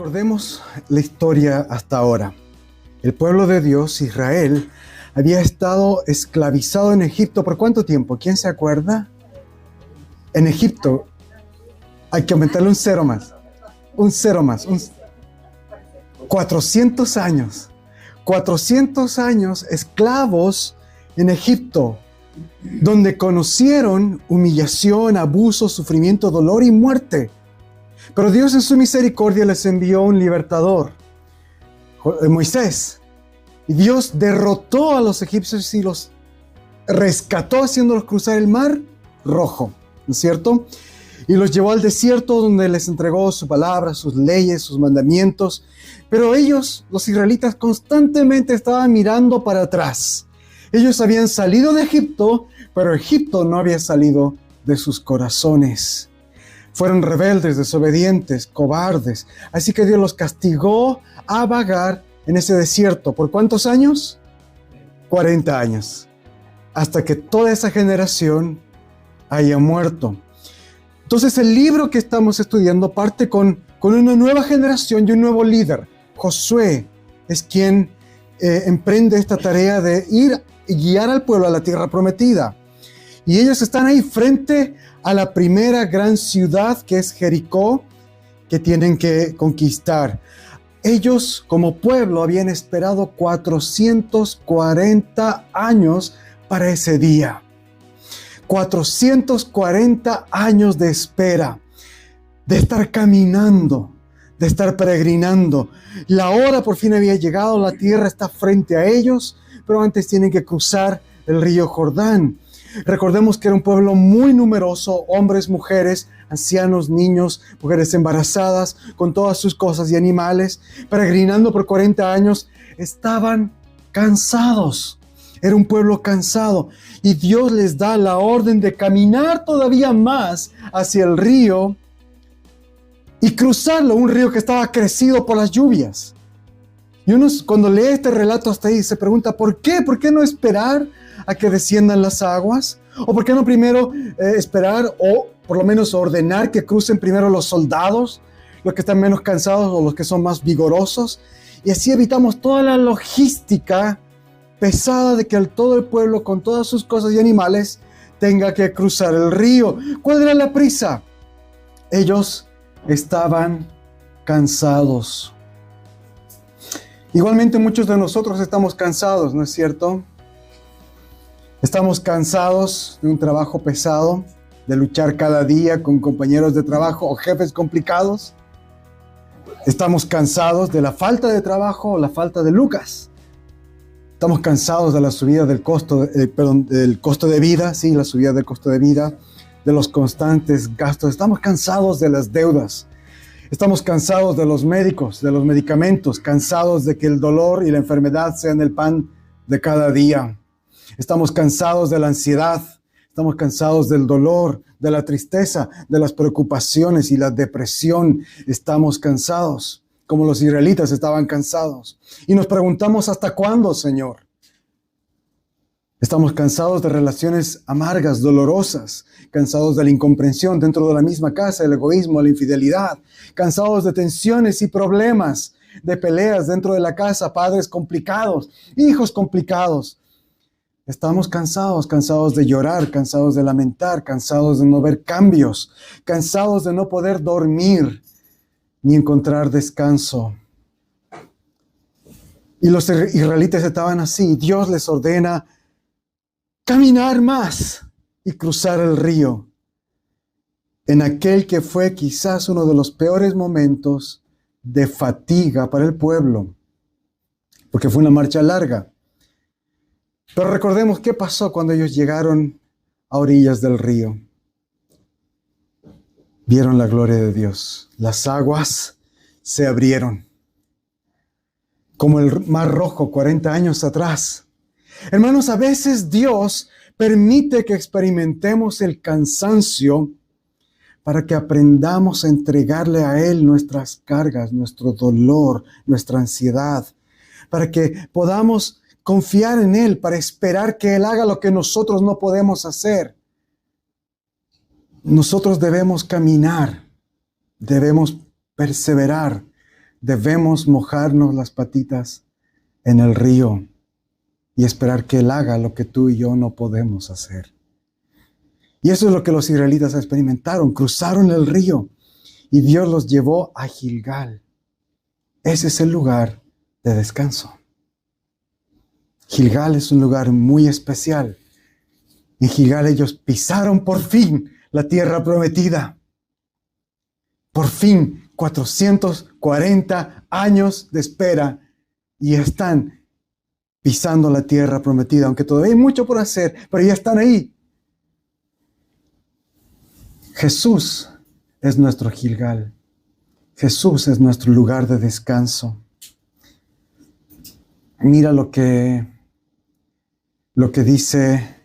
Recordemos la historia hasta ahora. El pueblo de Dios, Israel, había estado esclavizado en Egipto ¿por cuánto tiempo? ¿Quién se acuerda? En Egipto, hay que aumentarle un cero más. 400 años. 400 años esclavos en Egipto, donde conocieron humillación, abuso, sufrimiento, dolor y muerte. Pero Dios en su misericordia les envió un libertador, Moisés. Y Dios derrotó a los egipcios y los rescató haciéndolos cruzar el mar Rojo, ¿no es cierto? Y los llevó al desierto donde les entregó su palabra, sus leyes, sus mandamientos. Pero ellos, los israelitas, constantemente estaban mirando para atrás. Ellos habían salido de Egipto, pero Egipto no había salido de sus corazones. Fueron rebeldes, desobedientes, cobardes. Así que Dios los castigó a vagar en ese desierto. ¿Por cuántos años? 40 años. Hasta que toda esa generación haya muerto. Entonces el libro que estamos estudiando parte con una nueva generación y un nuevo líder. Josué es quien emprende esta tarea de ir y guiar al pueblo a la tierra prometida. Y ellos están ahí frente a la primera gran ciudad que es Jericó, que tienen que conquistar. Ellos como pueblo habían esperado 440 años para ese día. 440 años de espera, de estar caminando, de estar peregrinando. La hora por fin había llegado, la tierra está frente a ellos, pero antes tienen que cruzar el río Jordán. Recordemos que era un pueblo muy numeroso, hombres, mujeres, ancianos, niños, mujeres embarazadas, con todas sus cosas y animales, peregrinando por 40 años, estaban cansados. Era un pueblo cansado y Dios les da la orden de caminar todavía más hacia el río y cruzarlo, un río que estaba crecido por las lluvias. Y uno cuando lee este relato hasta ahí se pregunta, ¿por qué? ¿Por qué no esperar a que desciendan las aguas? ¿O por qué no primero esperar o por lo menos ordenar que crucen primero los soldados, los que están menos cansados o los que son más vigorosos? Y así evitamos toda la logística pesada de que todo el pueblo con todas sus cosas y animales tenga que cruzar el río. ¿Cuál era la prisa? Ellos estaban cansados. Igualmente muchos de nosotros estamos cansados, ¿no es cierto? Estamos cansados de un trabajo pesado, de luchar cada día con compañeros de trabajo o jefes complicados. Estamos cansados de la falta de trabajo o la falta de lucas. Estamos cansados de la subida del costo de vida, sí, la subida del costo de vida, de los constantes gastos. Estamos cansados de las deudas. Estamos cansados de los médicos, de los medicamentos, cansados de que el dolor y la enfermedad sean el pan de cada día. Estamos cansados de la ansiedad, estamos cansados del dolor, de la tristeza, de las preocupaciones y la depresión. Estamos cansados, como los israelitas estaban cansados. Y nos preguntamos, ¿hasta cuándo, Señor? Estamos cansados de relaciones amargas, dolorosas, cansados de la incomprensión dentro de la misma casa, el egoísmo, la infidelidad, cansados de tensiones y problemas, de peleas dentro de la casa, padres complicados, hijos complicados. Estamos cansados de llorar, cansados de lamentar, cansados de no ver cambios, cansados de no poder dormir ni encontrar descanso. Y los israelitas estaban así. Dios les ordena caminar más y cruzar el río en aquel que fue quizás uno de los peores momentos de fatiga para el pueblo, porque fue una marcha larga. Pero recordemos qué pasó cuando ellos llegaron a orillas del río. Vieron la gloria de Dios. Las aguas se abrieron, como el mar Rojo 40 años atrás. Hermanos, a veces Dios permite que experimentemos el cansancio para que aprendamos a entregarle a Él nuestras cargas, nuestro dolor, nuestra ansiedad, para que podamos confiar en Él, para esperar que Él haga lo que nosotros no podemos hacer. Nosotros debemos caminar, debemos perseverar, debemos mojarnos las patitas en el río y esperar que Él haga lo que tú y yo no podemos hacer. Y eso es lo que los israelitas experimentaron. Cruzaron el río y Dios los llevó a Gilgal. Ese es el lugar de descanso. Gilgal es un lugar muy especial. En Gilgal ellos pisaron por fin la tierra prometida. Por fin, 440 años de espera y están pisando la tierra prometida, aunque todavía hay mucho por hacer, pero ya están ahí. Jesús es nuestro Gilgal. Jesús es nuestro lugar de descanso. Mira lo que dice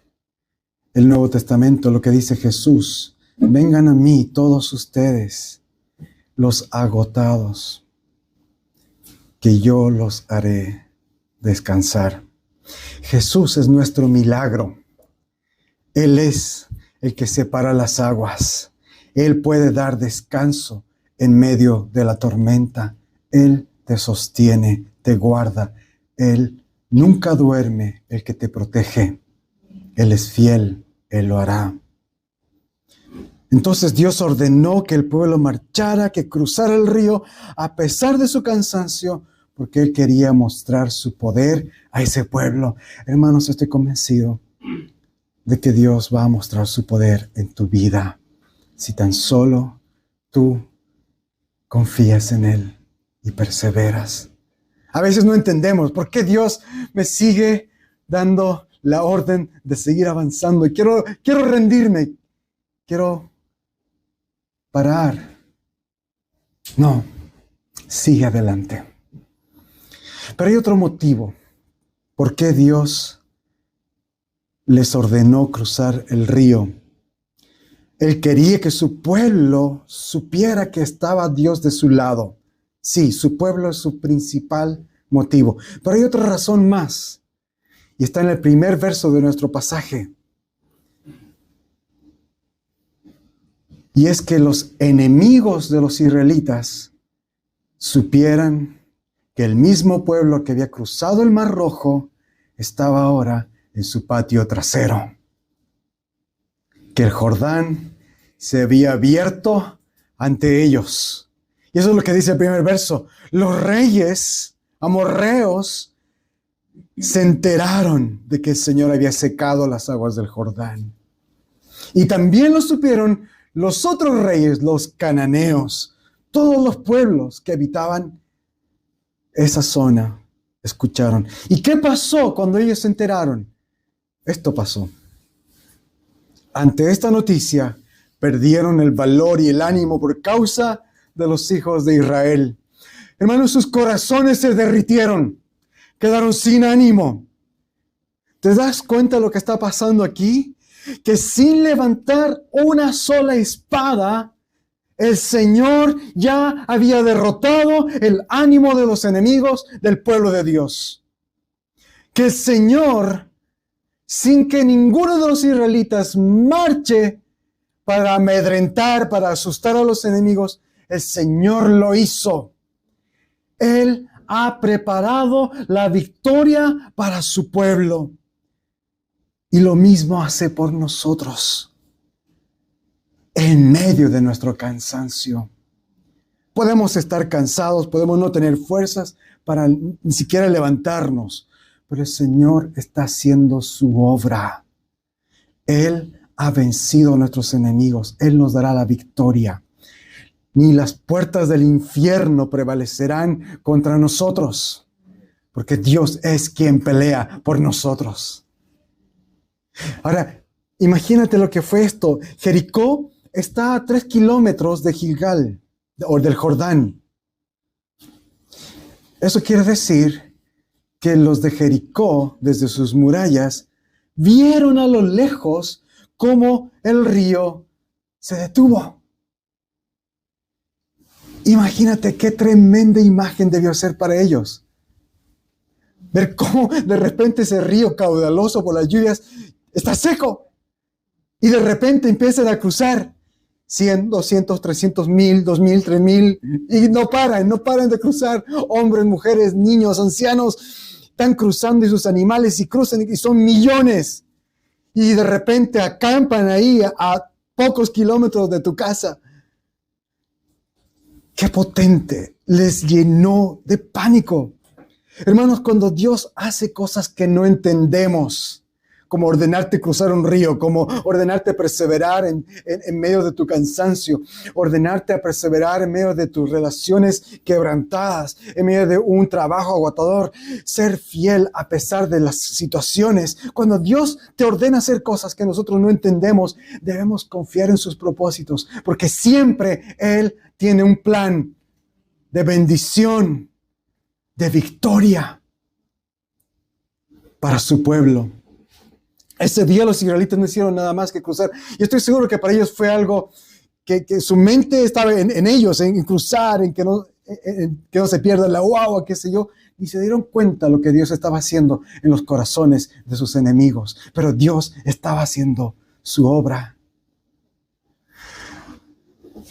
el Nuevo Testamento, lo que dice Jesús. Vengan a mí todos ustedes, los agotados, que yo los haré descansar. Jesús es nuestro milagro. Él es el que separa las aguas. Él puede dar descanso en medio de la tormenta. Él te sostiene, te guarda. Él nunca duerme, el que te protege. Él es fiel, Él lo hará. Entonces Dios ordenó que el pueblo marchara, que cruzara el río, a pesar de su cansancio, porque Él quería mostrar su poder a ese pueblo. Hermanos, estoy convencido de que Dios va a mostrar su poder en tu vida, si tan solo tú confías en Él y perseveras. A veces no entendemos por qué Dios me sigue dando la orden de seguir avanzando. Y quiero rendirme, quiero parar. No, sigue adelante. Pero hay otro motivo por qué Dios les ordenó cruzar el río. Él quería que su pueblo supiera que estaba Dios de su lado. Sí, su pueblo es su principal motivo. Pero hay otra razón más. Y está en el primer verso de nuestro pasaje. Y es que los enemigos de los israelitas supieran que el mismo pueblo que había cruzado el Mar Rojo estaba ahora en su patio trasero. Que el Jordán se había abierto ante ellos. Y eso es lo que dice el primer verso. Los reyes amorreos se enteraron de que el Señor había secado las aguas del Jordán. Y también lo supieron los otros reyes, los cananeos, todos los pueblos que habitaban esa zona, escucharon. ¿Y qué pasó cuando ellos se enteraron? Esto pasó. Ante esta noticia, perdieron el valor y el ánimo por causa de los hijos de Israel. Hermanos, sus corazones se derritieron. Quedaron sin ánimo. ¿Te das cuenta de lo que está pasando aquí? Que sin levantar una sola espada, el Señor ya había derrotado el ánimo de los enemigos del pueblo de Dios. Que el Señor, sin que ninguno de los israelitas marche para amedrentar, para asustar a los enemigos, el Señor lo hizo. Él ha preparado la victoria para su pueblo. Y lo mismo hace por nosotros. En medio de nuestro cansancio. Podemos estar cansados, podemos no tener fuerzas para ni siquiera levantarnos. Pero el Señor está haciendo su obra. Él ha vencido a nuestros enemigos. Él nos dará la victoria. Ni las puertas del infierno prevalecerán contra nosotros, porque Dios es quien pelea por nosotros. Ahora, imagínate lo que fue esto. Jericó está a 3 kilómetros de Gilgal, o del Jordán. Eso quiere decir que los de Jericó, desde sus murallas, vieron a lo lejos cómo el río se detuvo. Imagínate qué tremenda imagen debió ser para ellos. Ver cómo de repente ese río caudaloso por las lluvias está seco. Y de repente empiezan a cruzar. 100, 200, 300 mil, 2000, 3000, y no paran de cruzar. Hombres, mujeres, niños, ancianos, están cruzando y sus animales y cruzan y son millones. Y de repente acampan ahí a pocos kilómetros de tu casa. ¡Qué potente! Les llenó de pánico. Hermanos, cuando Dios hace cosas que no entendemos, como ordenarte cruzar un río, como ordenarte perseverar en medio de tu cansancio, ordenarte a perseverar en medio de tus relaciones quebrantadas, en medio de un trabajo agotador, ser fiel a pesar de las situaciones. Cuando Dios te ordena hacer cosas que nosotros no entendemos, debemos confiar en sus propósitos, porque siempre Él tiene un plan de bendición, de victoria para su pueblo. Ese día los israelitas no hicieron nada más que cruzar. Y estoy seguro que para ellos fue algo que su mente estaba en ellos, en cruzar, en que no se pierda la guagua, qué sé yo. Y se dieron cuenta de lo que Dios estaba haciendo en los corazones de sus enemigos. Pero Dios estaba haciendo su obra.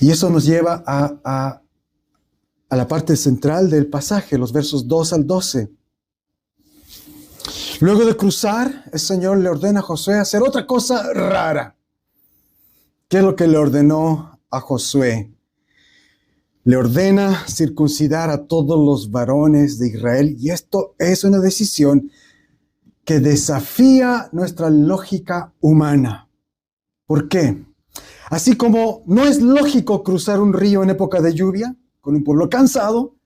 Y eso nos lleva a la parte central del pasaje, los versos 2 al 12. Luego de cruzar, el Señor le ordena a Josué hacer otra cosa rara. ¿Qué es lo que le ordenó a Josué? Le ordena circuncidar a todos los varones de Israel, y esto es una decisión que desafía nuestra lógica humana. ¿Por qué? Así como no es lógico cruzar un río en época de lluvia, con un pueblo cansado,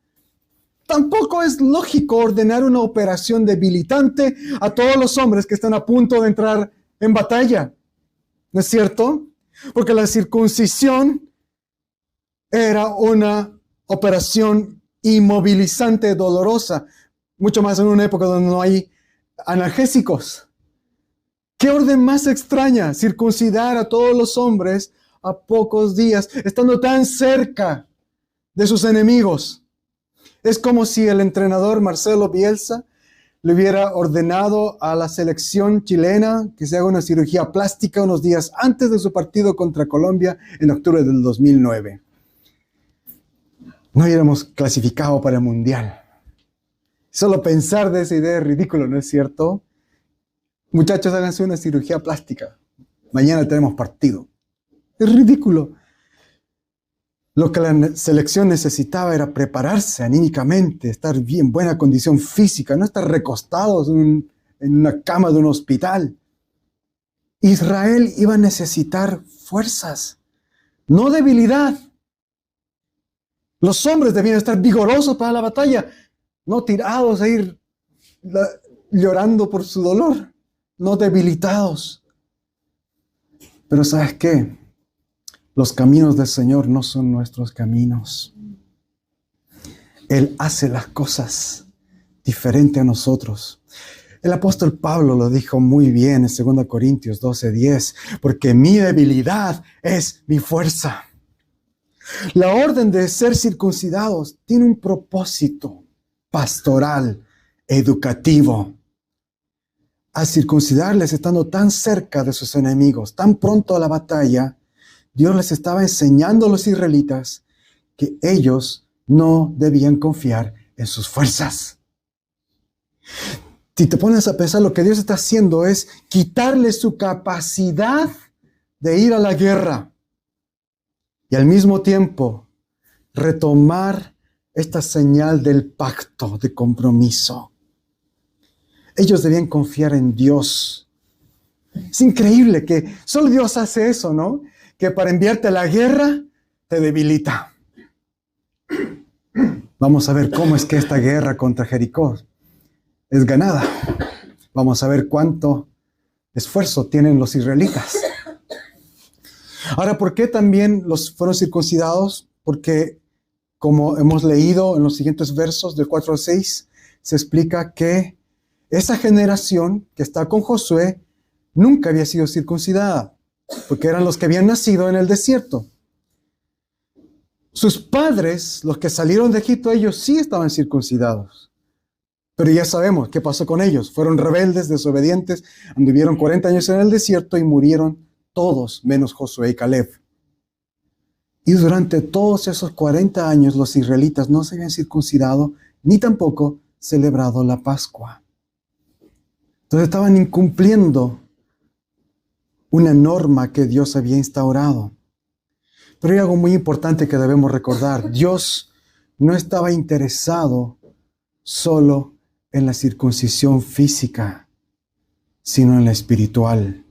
tampoco es lógico ordenar una operación debilitante a todos los hombres que están a punto de entrar en batalla. ¿No es cierto? Porque la circuncisión era una operación inmovilizante, dolorosa, mucho más en una época donde no hay analgésicos. ¿Qué orden más extraña? Circuncidar a todos los hombres a pocos días, estando tan cerca de sus enemigos. Es como si el entrenador Marcelo Bielsa le hubiera ordenado a la selección chilena que se haga una cirugía plástica unos días antes de su partido contra Colombia en octubre del 2009. No hubiéramos clasificado para el Mundial. Solo pensar de esa idea es ridículo, ¿no es cierto? Muchachos, háganse una cirugía plástica. Mañana tenemos partido. Es ridículo. Lo que la selección necesitaba era prepararse anímicamente, estar bien, en buena condición física, no estar recostados en una cama de un hospital. Israel iba a necesitar fuerzas, no debilidad. Los hombres debían estar vigorosos para la batalla, no tirados a ir llorando por su dolor, no debilitados. Pero ¿sabes qué? Los caminos del Señor no son nuestros caminos. Él hace las cosas diferente a nosotros. El apóstol Pablo lo dijo muy bien en 2 Corintios 12:10, porque mi debilidad es mi fuerza. La orden de ser circuncidados tiene un propósito pastoral, educativo. Al circuncidarles estando tan cerca de sus enemigos, tan pronto a la batalla, Dios les estaba enseñando a los israelitas que ellos no debían confiar en sus fuerzas. Si te pones a pensar, lo que Dios está haciendo es quitarles su capacidad de ir a la guerra y al mismo tiempo retomar esta señal del pacto de compromiso. Ellos debían confiar en Dios. Es increíble que solo Dios hace eso, ¿no? Que para enviarte a la guerra te debilita. Vamos a ver cómo es que esta guerra contra Jericó es ganada. Vamos a ver cuánto esfuerzo tienen los israelitas. Ahora, ¿por qué también los fueron circuncidados? Porque, como hemos leído en los siguientes versos del 4 al 6, se explica que esa generación que está con Josué nunca había sido circuncidada, porque eran los que habían nacido en el desierto. Sus padres, los que salieron de Egipto, ellos sí estaban circuncidados. Pero ya sabemos qué pasó con ellos. Fueron rebeldes, desobedientes, anduvieron 40 años en el desierto y murieron todos, menos Josué y Caleb. Y durante todos esos 40 años los israelitas no se habían circuncidado ni tampoco celebrado la Pascua. Entonces estaban incumpliendo una norma que Dios había instaurado. Pero hay algo muy importante que debemos recordar. Dios no estaba interesado solo en la circuncisión física, sino en la espiritual.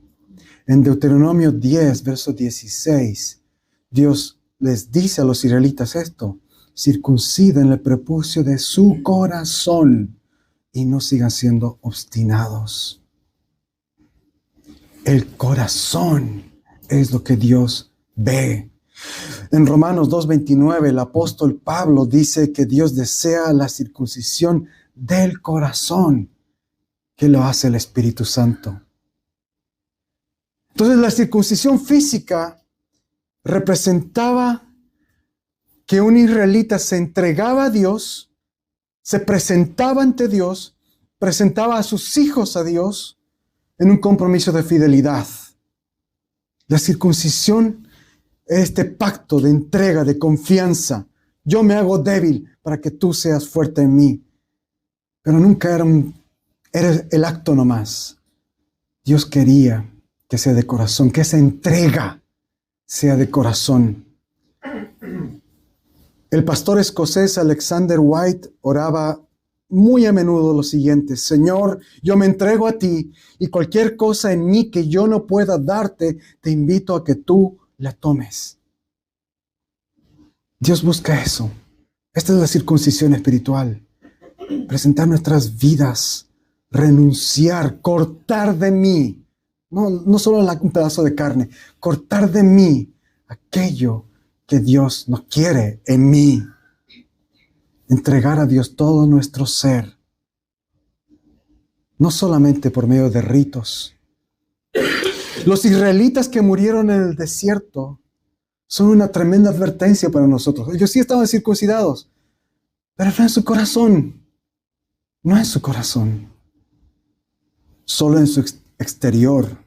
En Deuteronomio 10, verso 16, Dios les dice a los israelitas esto: circunciden el prepucio de su corazón y no sigan siendo obstinados. El corazón es lo que Dios ve. En Romanos 2:29, el apóstol Pablo dice que Dios desea la circuncisión del corazón, que lo hace el Espíritu Santo. Entonces, la circuncisión física representaba que un israelita se entregaba a Dios, se presentaba ante Dios, presentaba a sus hijos a Dios en un compromiso de fidelidad. La circuncisión es este pacto de entrega, de confianza. Yo me hago débil para que tú seas fuerte en mí. Pero nunca era el acto nomás. Dios quería que sea de corazón, que esa entrega sea de corazón. El pastor escocés Alexander White oraba muy a menudo lo siguiente: Señor, yo me entrego a ti y cualquier cosa en mí que yo no pueda darte, te invito a que tú la tomes. Dios busca eso. Esta es la circuncisión espiritual. Presentar nuestras vidas, renunciar, cortar de mí, no solo un pedazo de carne, cortar de mí aquello que Dios no quiere en mí. Entregar a Dios todo nuestro ser, no solamente por medio de ritos. Los israelitas que murieron en el desierto son una tremenda advertencia para nosotros. Ellos sí estaban circuncidados, pero no en su corazón. No en su corazón. Solo en su exterior.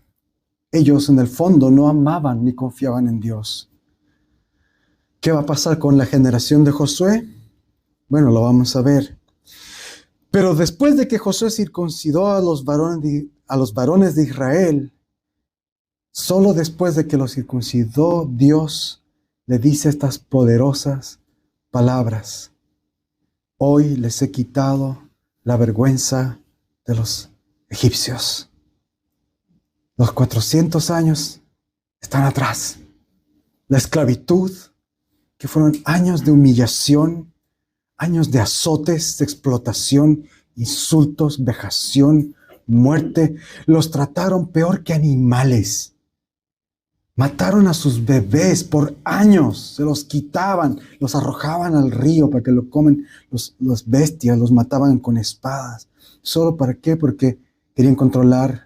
Ellos en el fondo no amaban ni confiaban en Dios. ¿Qué va a pasar con la generación de Josué? Bueno, lo vamos a ver. Pero después de que Josué circuncidó a los varones de Israel, solo después de que los circuncidó, Dios le dice estas poderosas palabras: hoy les he quitado la vergüenza de los egipcios. Los 400 años están atrás. La esclavitud, que fueron años de humillación, años de azotes, de explotación, insultos, vejación, muerte. Los trataron peor que animales. Mataron a sus bebés por años, se los quitaban, los arrojaban al río para que lo comen los bestias, los mataban con espadas. ¿Solo para qué? Porque querían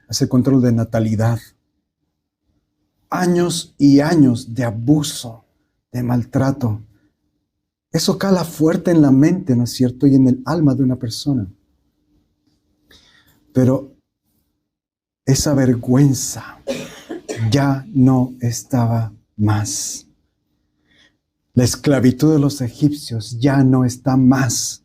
hacer control de natalidad. Años y años de abuso, de maltrato. Eso cala fuerte en la mente, ¿no es cierto? Y en el alma de una persona. Pero esa vergüenza ya no estaba más. La esclavitud de los egipcios ya no está más.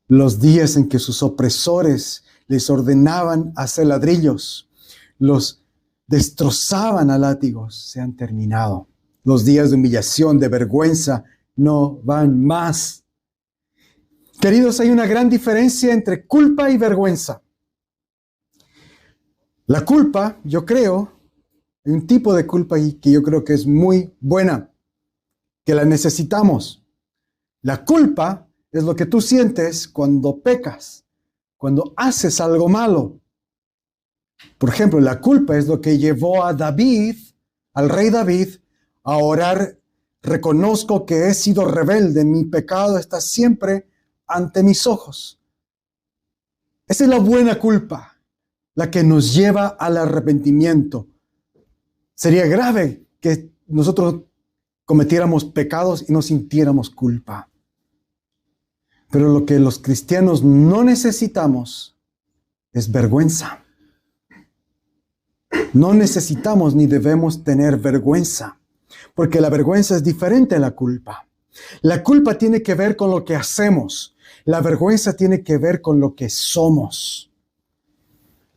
Los días en que sus opresores les ordenaban hacer ladrillos, los destrozaban a látigos, se han terminado. Los días de humillación, de vergüenza, no van más. Queridos, hay una gran diferencia entre culpa y vergüenza. La culpa, yo creo, hay un tipo de culpa que yo creo que es muy buena, que la necesitamos. La culpa es lo que tú sientes cuando pecas, cuando haces algo malo. Por ejemplo, la culpa es lo que llevó a David, al rey David, a orar: reconozco que he sido rebelde, mi pecado está siempre ante mis ojos. Esa es la buena culpa, la que nos lleva al arrepentimiento. Sería grave que nosotros cometiéramos pecados y no sintiéramos culpa. Pero lo que los cristianos no necesitamos es vergüenza. No necesitamos ni debemos tener vergüenza. porque la vergüenza es diferente a la culpa. La culpa tiene que ver con lo que hacemos. La vergüenza tiene que ver con lo que somos.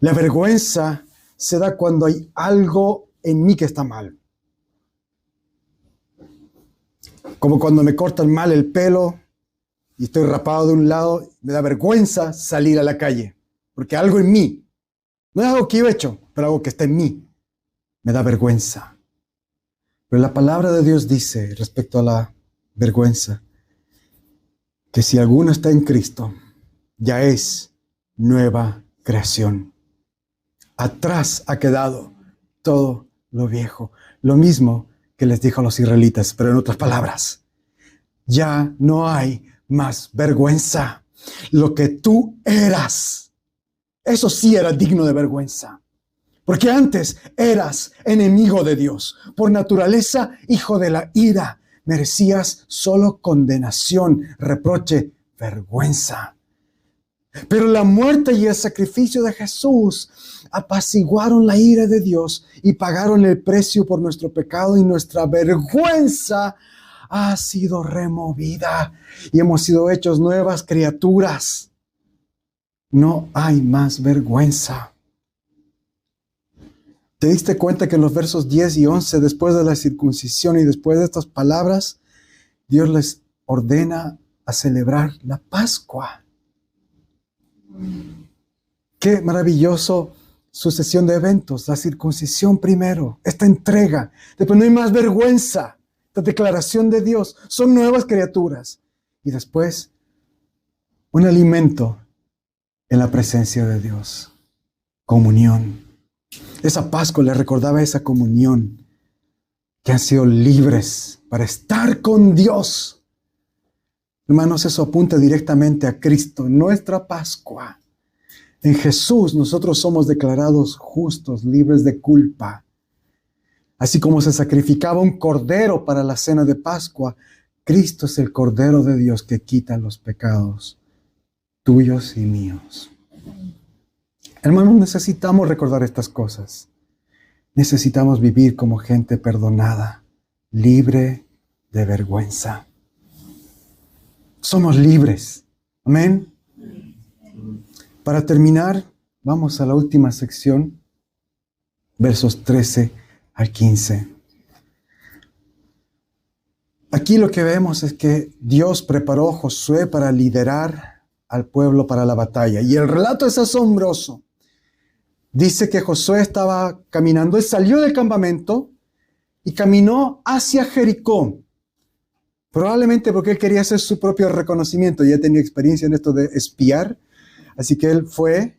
La vergüenza se da cuando hay algo en mí que está mal. Como cuando me cortan mal el pelo y estoy rapado de un lado, me da vergüenza salir a la calle, porque algo en mí, no es algo que yo he hecho, pero algo que está en mí, me da vergüenza. Pero la palabra de Dios dice respecto a la vergüenza, que si alguno está en Cristo, ya es nueva creación. Atrás ha quedado todo lo viejo. Lo mismo que les dijo a los israelitas, pero en otras palabras, ya no hay más vergüenza. Lo que tú eras, eso sí era digno de vergüenza. Porque antes eras enemigo de Dios. Por naturaleza, hijo de la ira. Merecías solo condenación, reproche, vergüenza. Pero la muerte y el sacrificio de Jesús apaciguaron la ira de Dios y pagaron el precio por nuestro pecado, y nuestra vergüenza ha sido removida y hemos sido hechos nuevas criaturas. No hay más vergüenza. ¿Te diste cuenta que en los versos 10 y 11, después de la circuncisión y después de estas palabras, Dios les ordena a celebrar la Pascua? Qué maravilloso sucesión de eventos. La circuncisión primero, esta entrega. Después no hay más vergüenza. La declaración de Dios. Son nuevas criaturas. Y después un alimento en la presencia de Dios. Comunión. Esa Pascua les recordaba esa comunión. Que han sido libres para estar con Dios. Hermanos, eso apunta directamente a Cristo, nuestra Pascua. En Jesús nosotros somos declarados justos, libres de culpa. Así como se sacrificaba un cordero para la cena de Pascua, Cristo es el Cordero de Dios que quita los pecados tuyos y míos. Hermanos, necesitamos recordar estas cosas. Necesitamos vivir como gente perdonada, libre de vergüenza. Somos libres. Amén. Para terminar, vamos a la última sección, versos 13 al 15. Aquí lo que vemos es que Dios preparó a Josué para liderar al pueblo para la batalla. Y el relato es asombroso. Dice que Josué estaba caminando, él salió del campamento y caminó hacia Jericó. Probablemente porque él quería hacer su propio reconocimiento. Ya tenía experiencia en esto de espiar. Así que él fue.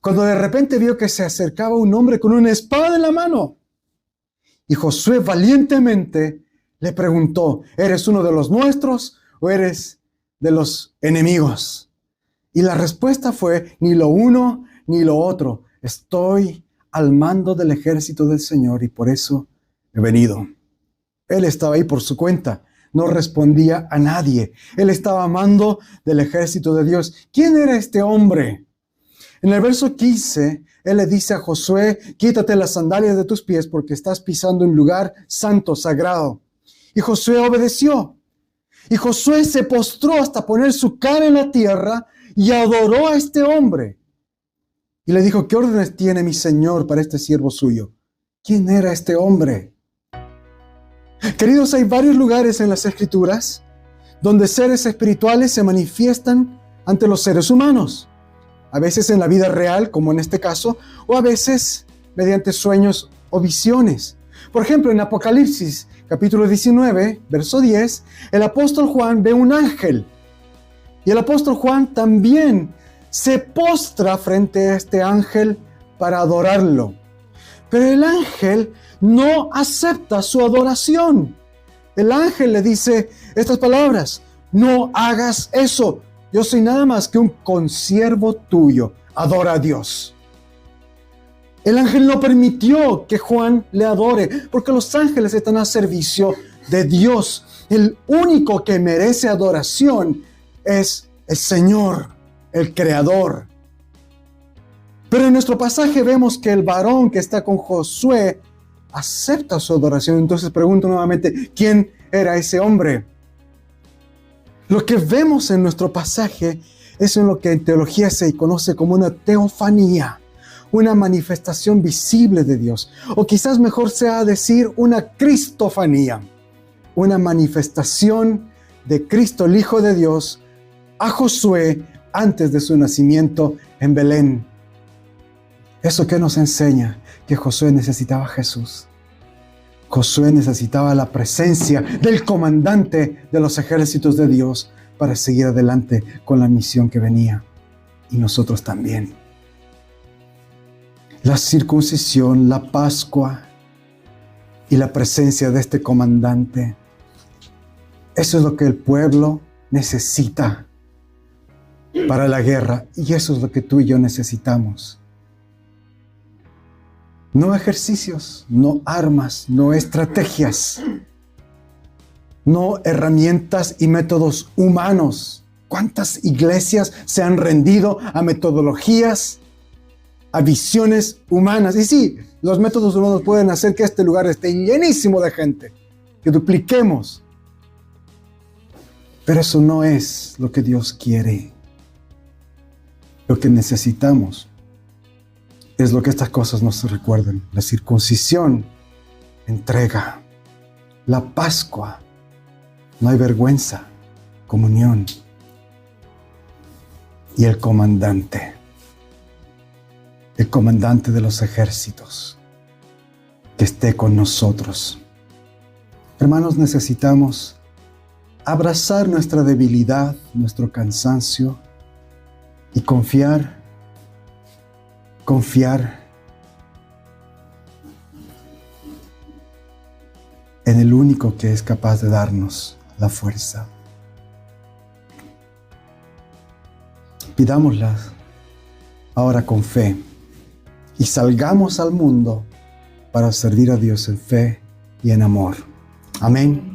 Cuando de repente vio que se acercaba un hombre con una espada en la mano. Y Josué valientemente le preguntó, ¿eres uno de los nuestros o eres de los enemigos? Y la respuesta fue, ni lo uno ni lo otro. Estoy al mando del ejército del Señor y por eso he venido. Él estaba ahí por su cuenta, no respondía a nadie. Él estaba a mando del ejército de Dios. ¿Quién era este hombre? En el verso 15, él le dice a Josué, quítate las sandalias de tus pies porque estás pisando un lugar santo, sagrado. Y Josué obedeció. Y Josué se postró hasta poner su cara en la tierra y adoró a este hombre. Y le dijo, ¿qué órdenes tiene mi señor para este siervo suyo? ¿Quién era este hombre? Queridos, hay varios lugares en las Escrituras donde seres espirituales se manifiestan ante los seres humanos. A veces en la vida real, como en este caso, o a veces mediante sueños o visiones. Por ejemplo, en Apocalipsis, capítulo 19, verso 10, el apóstol Juan ve un ángel. Y el apóstol Juan también se postra frente a este ángel para adorarlo. Pero el ángel no acepta su adoración. El ángel le dice estas palabras, no hagas eso. Yo soy nada más que un consiervo tuyo. Adora a Dios. El ángel no permitió que Juan le adore, porque los ángeles están a servicio de Dios. El único que merece adoración es el Señor, el Creador. Pero en nuestro pasaje vemos que el varón que está con Josué acepta su adoración. Entonces pregunto nuevamente, ¿quién era ese hombre? Lo que vemos en nuestro pasaje es en lo que en teología se conoce como una teofanía, una manifestación visible de Dios, o quizás mejor sea decir una cristofanía, una manifestación de Cristo, el Hijo de Dios, a Josué antes de su nacimiento en Belén. ¿Eso qué nos enseña? Que Josué necesitaba a Jesús. Josué necesitaba la presencia del comandante de los ejércitos de Dios para seguir adelante con la misión que venía. Y nosotros también. La circuncisión, la Pascua y la presencia de este comandante. Eso es lo que el pueblo necesita para la guerra. Y eso es lo que tú y yo necesitamos. No ejercicios, no armas, no estrategias, no herramientas y métodos humanos. ¿Cuántas iglesias se han rendido a metodologías, a visiones humanas? Y sí, los métodos humanos pueden hacer que este lugar esté llenísimo de gente, que dupliquemos. Pero eso no es lo que Dios quiere. Lo que necesitamos es lo que estas cosas nos recuerdan. La circuncisión, entrega. La Pascua, no hay vergüenza, comunión. Y el comandante de los ejércitos, que esté con nosotros. Hermanos, necesitamos abrazar nuestra debilidad, nuestro cansancio y confiar en el único que es capaz de darnos la fuerza. Pidámosla ahora con fe y salgamos al mundo para servir a Dios en fe y en amor. Amén.